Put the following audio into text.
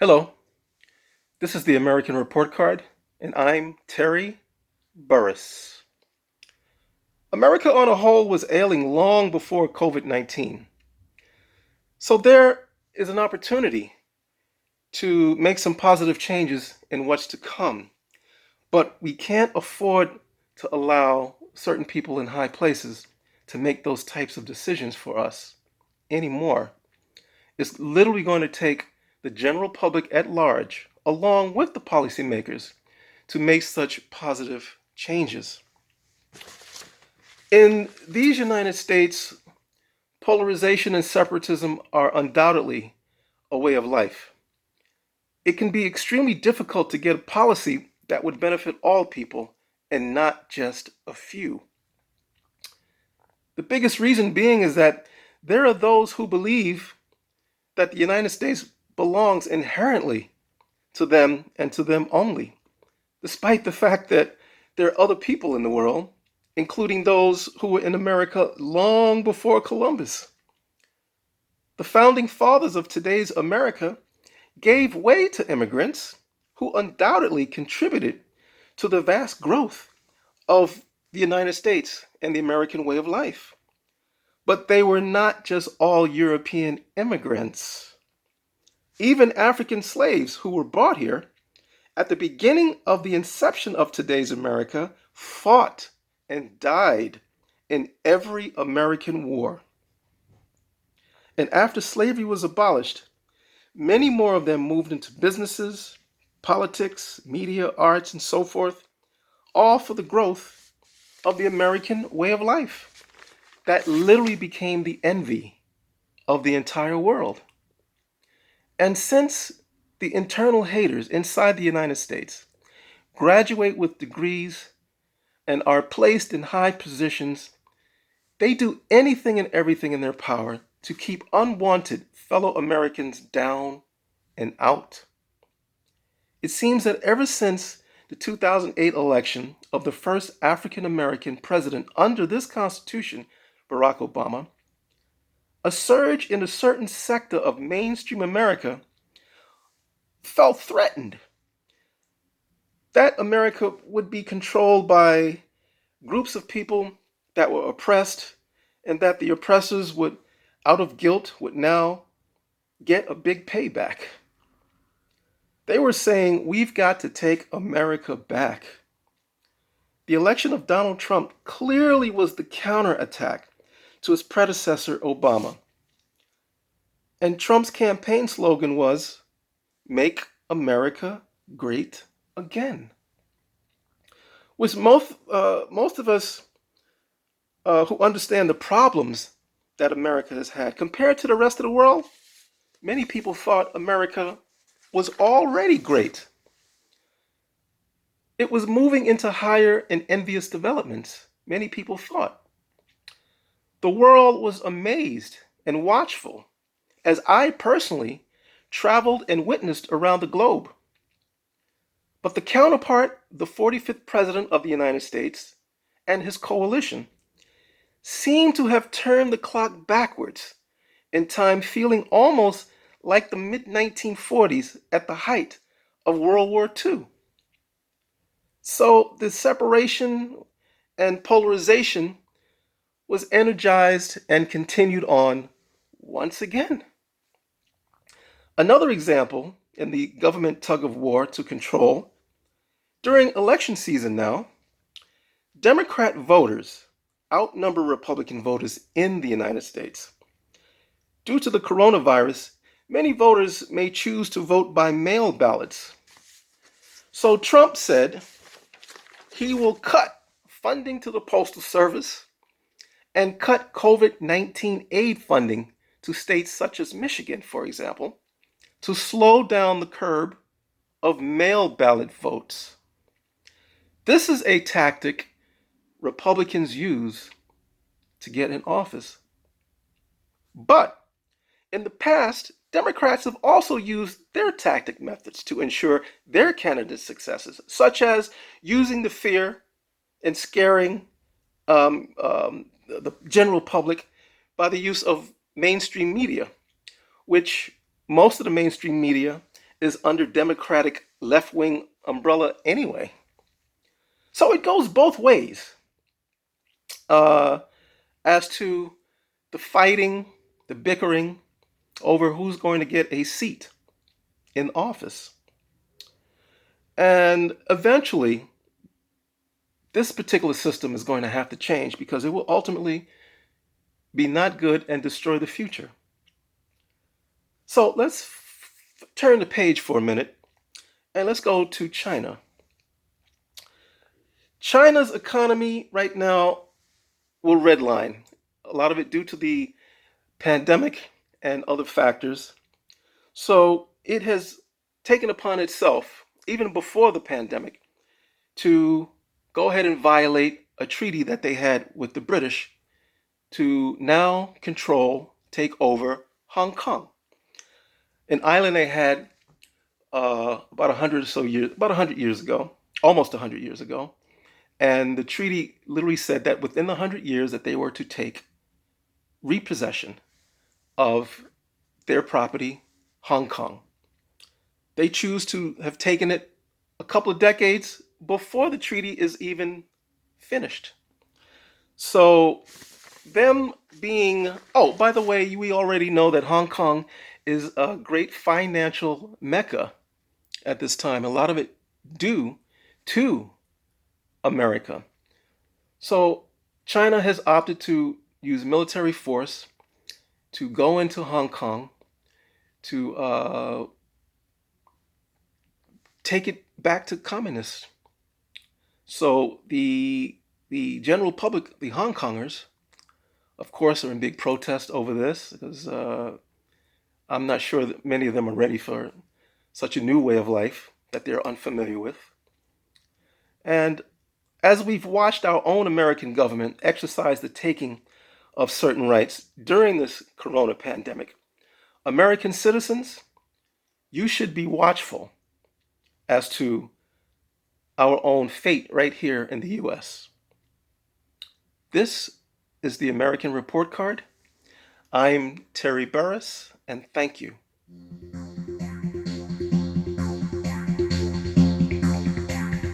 Hello, this is the American Report Card, and I'm Terry Burris. America on a whole was ailing long before COVID-19. So there is an opportunity to make some positive changes in what's to come. But we can't afford to allow certain people in high places to make those types of decisions for us anymore. It's literally going to take the general public at large, along with the policymakers, to make such positive changes. In these United States, polarization and separatism are undoubtedly a way of life. It can be extremely difficult to get a policy that would benefit all people and not just a few. The biggest reason being is that there are those who believe that the United States belongs inherently to them and to them only, despite the fact that there are other people in the world, including those who were in America long before Columbus. The founding fathers of today's America gave way to immigrants who undoubtedly contributed to the vast growth of the United States and the American way of life. But they were not just all European immigrants. Even African slaves who were brought here at the beginning of the inception of today's America fought and died in every American war. And after slavery was abolished, many more of them moved into businesses, politics, media, arts, and so forth, all for the growth of the American way of life that literally became the envy of the entire world. And since the internal haters inside the United States graduate with degrees and are placed in high positions, they do anything and everything in their power to keep unwanted fellow Americans down and out. It seems that ever since the 2008 election of the first African American president under this Constitution, Barack Obama, a surge in a certain sector of mainstream America felt threatened. That America would be controlled by groups of people that were oppressed, and that the oppressors would, out of guilt, would now get a big payback. They were saying, we've got to take America back. The election of Donald Trump clearly was the counterattack to his predecessor, Obama. And Trump's campaign slogan was, "Make America Great Again." Which most of us who understand the problems that America has had compared to the rest of the world, many people thought America was already great. It was moving into higher and envious developments, many people thought. The world was amazed and watchful as I personally traveled and witnessed around the globe. But the counterpart, the 45th President of the United States and his coalition, seemed to have turned the clock backwards in time, feeling almost like the mid-1940s at the height of World War II. So the separation and polarization was energized and continued on once again. Another example in the government tug of war to control, during election season now, Democrat voters outnumber Republican voters in the United States. Due to the coronavirus, many voters may choose to vote by mail ballots. So Trump said he will cut funding to the Postal Service and cut COVID-19 aid funding to states such as Michigan, for example, to slow down the curve of mail ballot votes. This is a tactic Republicans use to get in office. But in the past, Democrats have also used their tactic methods to ensure their candidates' successes, such as using the fear and scaring the general public by the use of mainstream media, which most of the mainstream media is under Democratic left-wing umbrella anyway. So it goes both ways uh, as to the fighting, the bickering over who's going to get a seat in office. And eventually, this particular system is going to have to change because it will ultimately be not good and destroy the future. So let's turn the page for a minute and let's go to China. China's economy right now will redline, a lot of it due to the pandemic and other factors. So it has taken upon itself, even before the pandemic, to go ahead and violate a treaty that they had with the British to now control, take over Hong Kong, an island they had about 100 or so years, about 100 years ago, almost 100 years ago. And the treaty literally said that within the 100 years that they were to take repossession of their property, Hong Kong. They choose to have taken it a couple of decades before the treaty is even finished. So them being, oh, by the way, we already know that Hong Kong is a great financial mecca at this time, a lot of it due to America. So China has opted to use military force to go into Hong Kong to take it back to communists. So the general public, the Hong Kongers, of course, are in big protest over this because I'm not sure that many of them are ready for such a new way of life that they're unfamiliar with. And as we've watched our own American government exercise the taking of certain rights during this corona pandemic, American citizens, you should be watchful as to our own fate right here in the US. This is the American Report Card. I'm Terry Burris, and thank you.